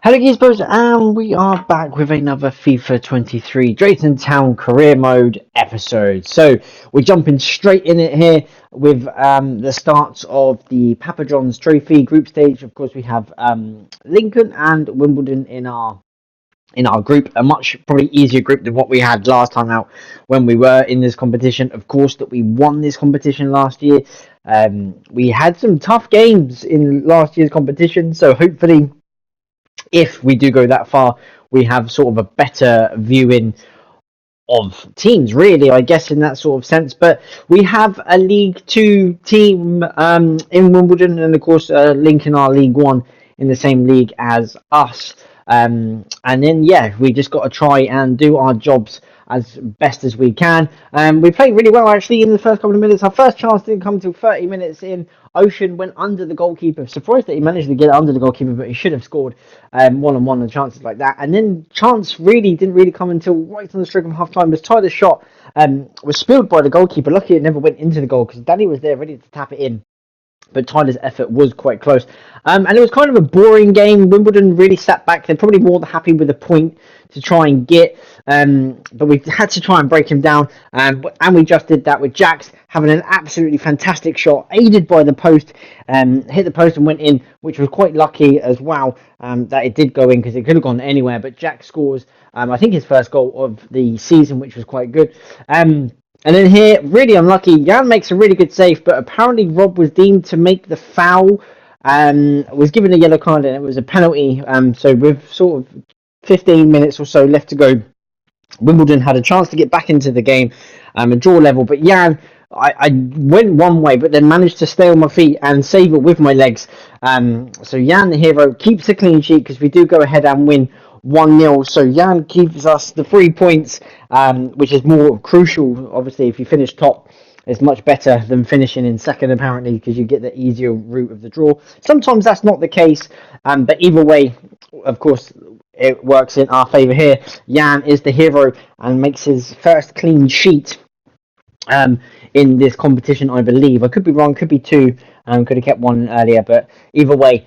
Hello guys, and we are back with another FIFA 23 Drayton Town career mode episode. So we're jumping straight in it here with the starts of the Papa John's Trophy group stage. Of course, we have Lincoln and Wimbledon in our group, a much probably easier group than what we had last time out when we were in this competition. Of course, that we won this competition last year. We had some tough games in last year's competition, so hopefully if we do go that far, we have sort of a better viewing of teams, really, I guess, in that sort of sense. But we have a League Two team in Wimbledon, and of course, Lincoln are League One in the same league as us. And then, yeah, we just got to try and do our jobs as best as we can. We played really well, actually, in the first couple of minutes. Our first chance didn't come until 30 minutes in. Ocean went under the goalkeeper. Surprised that he managed to get it under the goalkeeper, but he should have scored one-on-one and chances like that. And then chance really didn't really come until right on the stroke of half-time. Was Tyler's shot was spilled by the goalkeeper. Luckily, it never went into the goal because Danny was there ready to tap it in. But Tyler's effort was quite close. And it was kind of a boring game. Wimbledon really sat back. They're probably more than happy with a point to try and get. But we had to try and break him down. And we just did that with Jax having an absolutely fantastic shot, aided by the post. Hit the post and went in, which was quite lucky as well that it did go in because it could have gone anywhere. But Jax scores, I think, his first goal of the season, which was quite good. And then here, really unlucky, Jan makes a really good save, but apparently Rob was deemed to make the foul, was given a yellow card, and it was a penalty. So with sort of 15 minutes or so left to go, Wimbledon had a chance to get back into the game, a draw level, but Jan, I went one way, but then managed to stay on my feet and save it with my legs. So Jan, the hero, keeps a clean sheet because we do go ahead and win 1-0. So Jan gives us the 3 points, which is more crucial. Obviously, if you finish top, it's much better than finishing in second, apparently, because you get the easier route of the draw. Sometimes that's not the case, but either way, of course, it works in our favour here. Jan is the hero and makes his first clean sheet in this competition, I believe. I could be wrong, could be two, could have kept one earlier, but either way,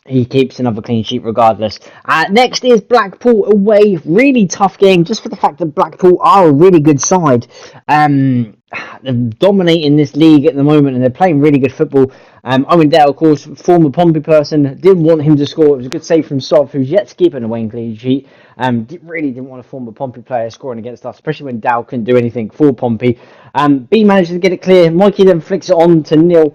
he keeps another clean sheet regardless. Next is Blackpool away. Really tough game, just for the fact that Blackpool are a really good side. They're dominating this league at the moment, and they're playing really good football. Owen Dale, of course, former Pompey person, didn't want him to score. It was a good save from Sov, who's yet to keep an away clean sheet. Really didn't want a former Pompey player scoring against us, especially when Dow couldn't do anything for Pompey. B manages to get it clear. Mikey then flicks it on to Neil.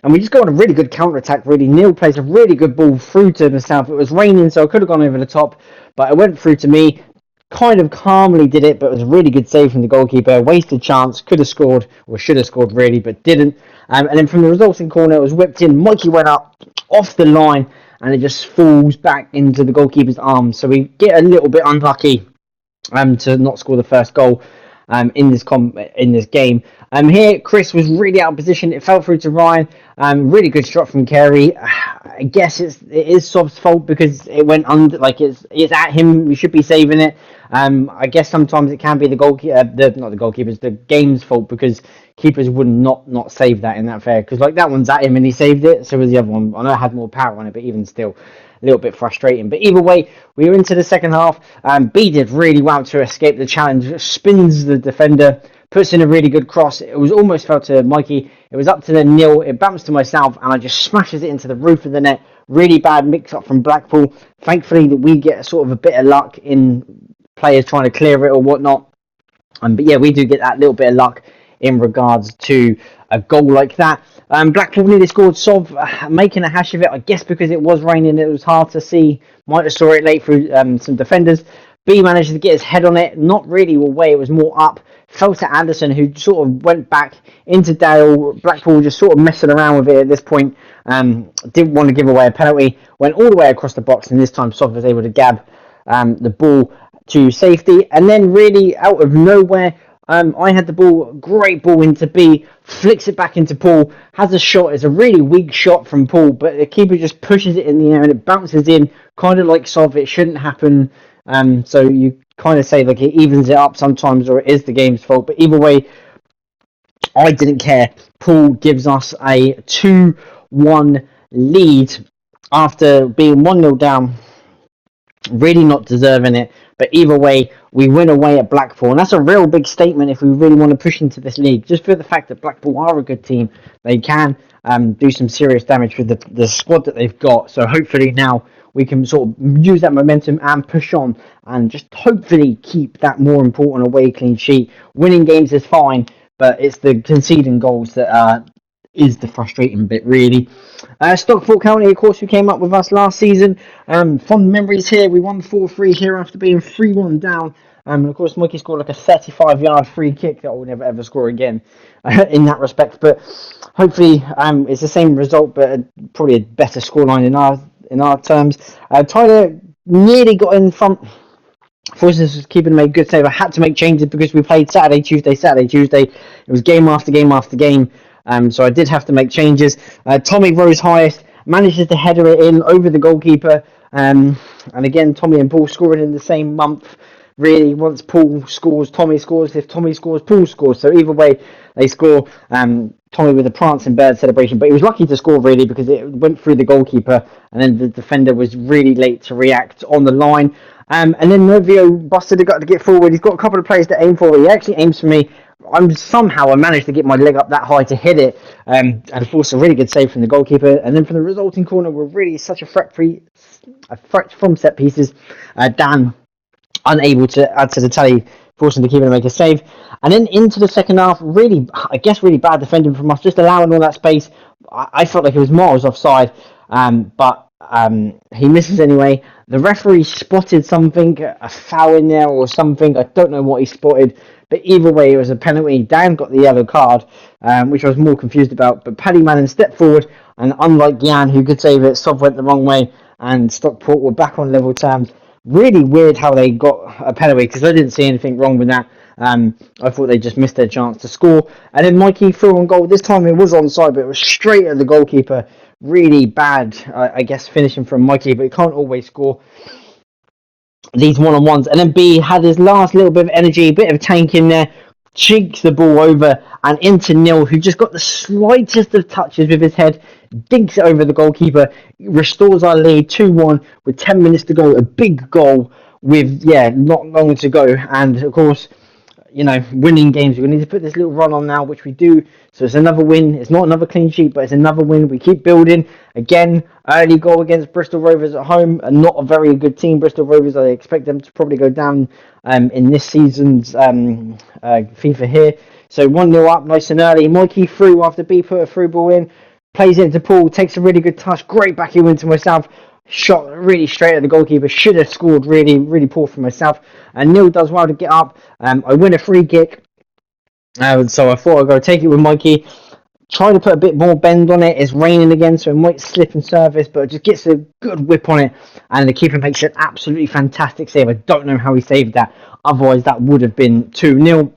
And we just go on a really good counter-attack, really. Neil plays a really good ball through to myself. It was raining, so I could have gone over the top, but it went through to me. Kind of calmly did it, but it was a really good save from the goalkeeper. Wasted chance, could have scored, or should have scored really, but didn't. And then from the resulting corner, it was whipped in. Mikey went up off the line, and it just falls back into the goalkeeper's arms. So we get a little bit unlucky to not score the first goal in this game. Here, Chris was really out of position. It fell through to Ryan. Really good shot from Kerry. I guess it is Sob's fault because it went under, like it's at him. We should be saving it. I guess sometimes it can be the goalkeepers, the game's fault because keepers would not save that in that fair. Because like that one's at him and he saved it. So was the other one. I know it had more power on it, but even still, a little bit frustrating. But either way, we were into the second half. B did really well to escape the challenge. Spins the defender, puts in a really good cross. It was almost fell to Mikey. It was up to the Neil. It bounced to myself, and I just smashes it into the roof of the net. Really bad mix-up from Blackpool. Thankfully, that we get sort of a bit of luck in players trying to clear it or whatnot. But yeah, we do get that little bit of luck in regards to a goal like that. Blackpool nearly scored. Sov making a hash of it, I guess because it was raining, it was hard to see. Might have saw it late through some defenders. B managed to get his head on it, not really away, it was more up. Fell to Anderson, who sort of went back into Dale. Blackpool just sort of messing around with it at this point. Didn't want to give away a penalty. Went all the way across the box, and this time Sov was able to gab the ball to safety. And then really out of nowhere, I had the ball, great ball into B, flicks it back into Paul, has a shot. It's a really weak shot from Paul, but the keeper just pushes it in the air and it bounces in, kind of like Sov. It shouldn't happen. So you kind of say like it evens it up sometimes, or it is the game's fault. But either way, I didn't care. Paul gives us a 2-1 lead after being 1-0 down, really not deserving it. But either way, we win away at Blackpool, and that's a real big statement if we really want to push into this league. Just for the fact that Blackpool are a good team, they can do some serious damage with the squad that they've got. So hopefully now we can sort of use that momentum and push on, and just hopefully keep that more important away clean sheet. Winning games is fine, but it's the conceding goals that is the frustrating bit, really. Stockport County, of course, who came up with us last season. Fond memories here. We won 4-3 here after being 3-1 down. And of course, Mikey scored like a 35-yard free kick that we'll never ever score again in that respect. But hopefully, it's the same result, but probably a better scoreline in our terms. Tyler nearly got in front. Forces was keeping them a good save. I had to make changes because we played Saturday, Tuesday. It was game after game after game. So I did have to make changes. Tommy rose highest, manages to header it in over the goalkeeper. And again, Tommy and Paul scoring in the same month. Really, once Paul scores, Tommy scores. If Tommy scores, Paul scores. So either way, they score. Tommy with a prancing bird celebration, but he was lucky to score really because it went through the goalkeeper, and then the defender was really late to react on the line. And then Novio busted the gut to get forward. He's got a couple of players to aim for. He actually aims for me. I managed to get my leg up that high to hit it, and force a really good save from the goalkeeper. And then from the resulting corner, we're really such a threat from set pieces. Dan unable to add to the tally, forcing the keeper to make a save. And then into the second half, really bad defending from us, just allowing all that space. I felt like it was miles offside, but he misses anyway. The referee spotted something, a foul in there or something. I don't know what he spotted, but either way, it was a penalty. Dan got the yellow card, which I was more confused about. But Paddy Manning stepped forward, and unlike Jan, who could save it, Sov went the wrong way, and Stockport were back on level terms. Really weird how they got a penalty, because I didn't see anything wrong with that. I thought they just missed their chance to score. And then Mikey threw on goal. This time it was onside, but it was straight at the goalkeeper. Really bad, I guess, finishing from Mikey, but he can't always score these one-on-ones. And then B had his last little bit of energy, a bit of tank in there, cheeks the ball over and into Neil, who just got the slightest of touches with his head, dinks it over the goalkeeper, restores our lead 2-1 with 10 minutes to go. A big goal with, not long to go. And of course, winning games. We need to put this little run on now, which we do. So it's another win. It's not another clean sheet, but it's another win. We keep building. Again, early goal against Bristol Rovers at home, and not a very good team. Bristol Rovers, I expect them to probably go down in this season's FIFA here. So 1-0 up, nice and early. Mikey through after B put a through ball in. Plays it into Paul, takes a really good touch. Great backing into myself. Shot really straight at the goalkeeper. Should have scored. Really, really poor for myself. And Neil does well to get up. I win a free kick. So I thought I'd go take it with Mikey. Try to put a bit more bend on it. It's raining again, so it might slip and surface, but it just gets a good whip on it. And the keeper makes an absolutely fantastic save. I don't know how he saved that. Otherwise, that would have been 2-0.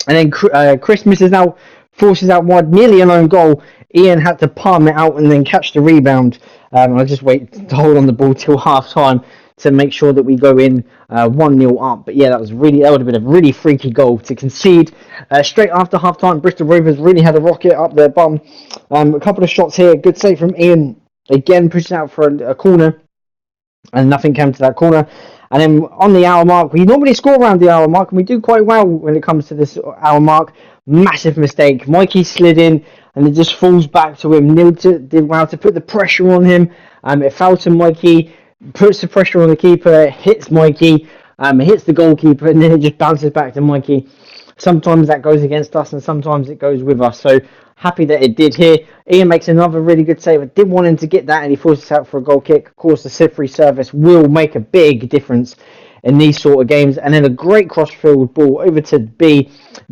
And then Chris misses out, forces out wide, nearly an own goal. Ian had to palm it out and then catch the rebound. I just wait to hold on the ball till half time to make sure that we go in 1-0 up. But yeah, that would have been a really freaky goal to concede. Straight after half time, Bristol Rovers really had a rocket up their bum. A couple of shots here, good save from Ian. Again, pushing out for a corner, and nothing came to that corner. And then on the hour mark, we normally score around the hour mark, and we do quite well when it comes to this hour mark. Massive mistake. Mikey slid in, and it just falls back to him. Neil did well to put the pressure on him. It fell to Mikey, puts the pressure on the keeper, hits Mikey, hits the goalkeeper, and then it just bounces back to Mikey. Sometimes that goes against us, and sometimes it goes with us. So happy that it did here. Ian makes another really good save. I did want him to get that, and he forces out for a goal kick. Of course, the sieve-free service will make a big difference in these sort of games. And then a great cross-field ball over to B.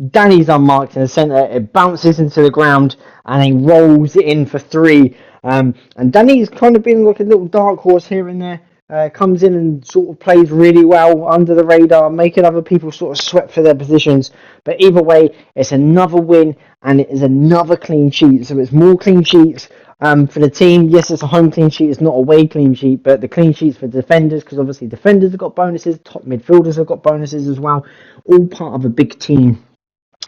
Danny's unmarked in the centre. It bounces into the ground, and he rolls it in for 3. And Danny's kind of been like a little dark horse here and there. Comes in and sort of plays really well under the radar, making other people sort of sweat for their positions. But either way, it's another win, and it is another clean sheet. So it's more clean sheets for the team. Yes, it's a home clean sheet, it's not a away clean sheet, but the clean sheets for defenders, because obviously defenders have got bonuses, top midfielders have got bonuses as well. All part of a big team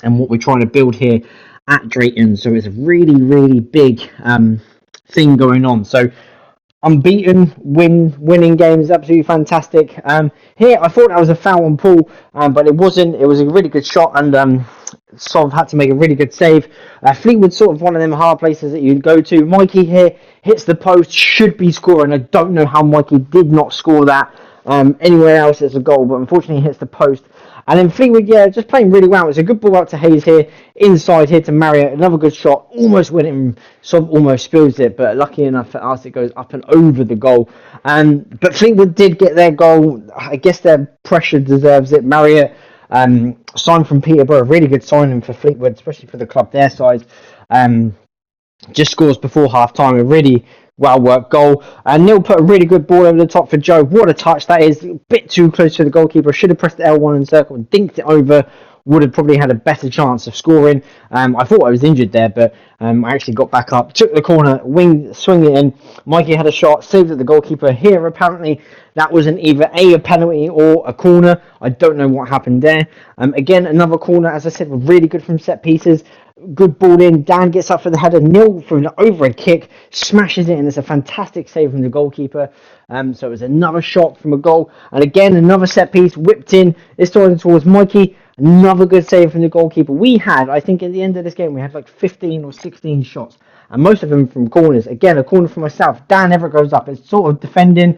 and what we're trying to build here at Drayton. So it's a really, really big thing going on. So unbeaten, winning games, absolutely fantastic. Here I thought that was a foul on Paul, but it wasn't. It was a really good shot, and sort of had to make a really good save. Fleetwood sort of one of them hard places that you'd go to. Mikey here hits the post, should be scoring. I don't know how Mikey did not score that. Anywhere else it's a goal, but unfortunately he hits the post. And then Fleetwood, yeah, just playing really well. It's a good ball out to Hayes here, inside here to Marriott. Another good shot, almost went in, sort of almost spills it, but lucky enough for us, it goes up and over the goal. But Fleetwood did get their goal. I guess their pressure deserves it. Marriott signed from Peterborough, really good signing for Fleetwood, especially for the club their size. Just scores before half time, a really well worked goal. And Neil put a really good ball over the top for Joe. What a touch that is, a bit too close to the goalkeeper. Should have pressed L1 in circle and dinked it over. Would have probably had a better chance of scoring. I thought I was injured there, but I actually got back up, took the corner, swing it in. Mikey had a shot, saved at the goalkeeper. Here, apparently, that wasn't either a penalty or a corner. I don't know what happened there. Again, another corner, as I said, really good from set pieces. Good ball in. Dan gets up for the header. Neil from the overhead kick smashes it, and it's a fantastic save from the goalkeeper. So it was another shot from a goal, and again another set piece whipped in. This time towards Mikey. Another good save from the goalkeeper. We had, I think, at the end of this game, we had like 15 or 16 shots, and most of them from corners. Again, a corner from myself. Dan never goes up. It's sort of defending,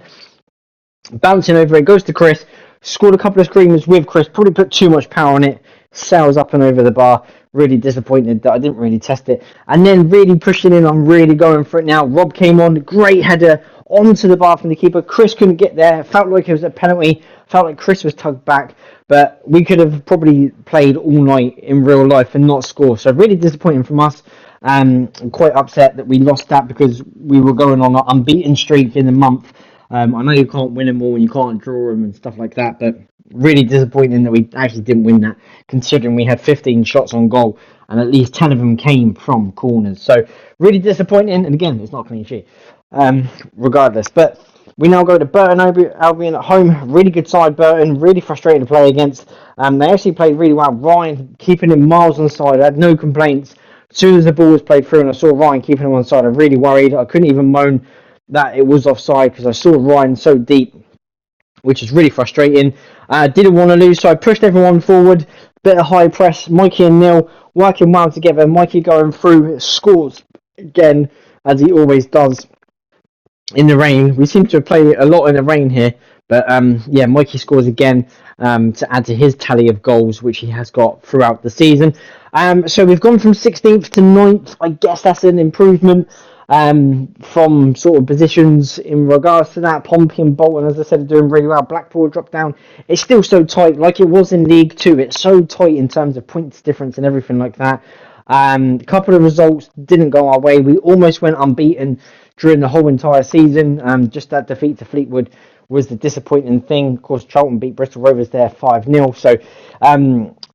bouncing over it. Goes to Chris. Scored a couple of screamers with Chris. Probably put too much power on it. Sails up and over the bar. Really disappointed that I didn't really test it. And then really pushing in. I'm really going for it now. Rob came on. Great header onto the bar from the keeper. Chris couldn't get there. Felt like it was a penalty. Felt like Chris was tugged back. But we could have probably played all night in real life and not score. So really disappointing from us. I'm quite upset that we lost that because we were going on an unbeaten streak in the month. I know you can't win them all and you can't draw them and stuff like that, but really disappointing that we actually didn't win that, considering we had 15 shots on goal and at least 10 of them came from corners. So really disappointing, and again, it's not a clean sheet, regardless. But we now go to Burton Albion at home. Really good side, Burton. Really frustrating to play against. They actually played really well. Ryan keeping him miles on the side. I had no complaints. As soon as the ball was played through and I saw Ryan keeping him on the side, I really worried. I couldn't even moan that it was offside because I saw Ryan so deep, which is really frustrating. Didn't want to lose, so I pushed everyone forward. Bit of high press. Mikey and Neil working well together. Mikey going through, scores again, as he always does in the rain. We seem to have played a lot in the rain here, but yeah, Mikey scores again to add to his tally of goals, which he has got throughout the season. So we've gone from 16th to 9th. I guess that's an improvement from sort of positions in regards to that. Pompey and Bolton, as I said, are doing really well. Blackpool dropped down. It's still so tight, like it was in League Two. It's so tight in terms of points difference and everything like that. A couple of results didn't go our way. We almost went unbeaten during the whole entire season. Just that defeat to Fleetwood was the disappointing thing. Of course, Charlton beat Bristol Rovers there 5-0. So,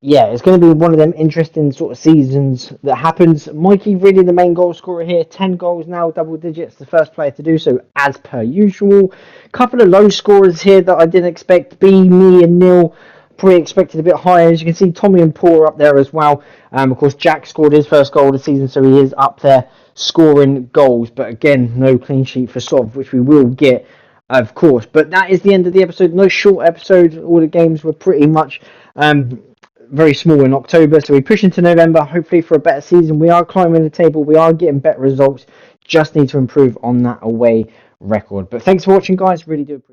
yeah, it's going to be one of them interesting sort of seasons that happens. Mikey, really the main goal scorer here. 10 goals now, double digits. The first player to do so, as per usual. Couple of low scorers here that I didn't expect. Me, and Neil probably expected a bit higher. As you can see, Tommy and Paul are up there as well. Of course, Jack scored his first goal of the season, so he is up there scoring goals. But again, no clean sheet for Sov, which we will get, of course. But that is the end of the episode. No short episode. All the games were pretty much very small in October, so we push into November, hopefully for a better season. We are climbing the table. We are getting better results. Just need to improve on that away record. But thanks for watching, guys. Really do appreciate it.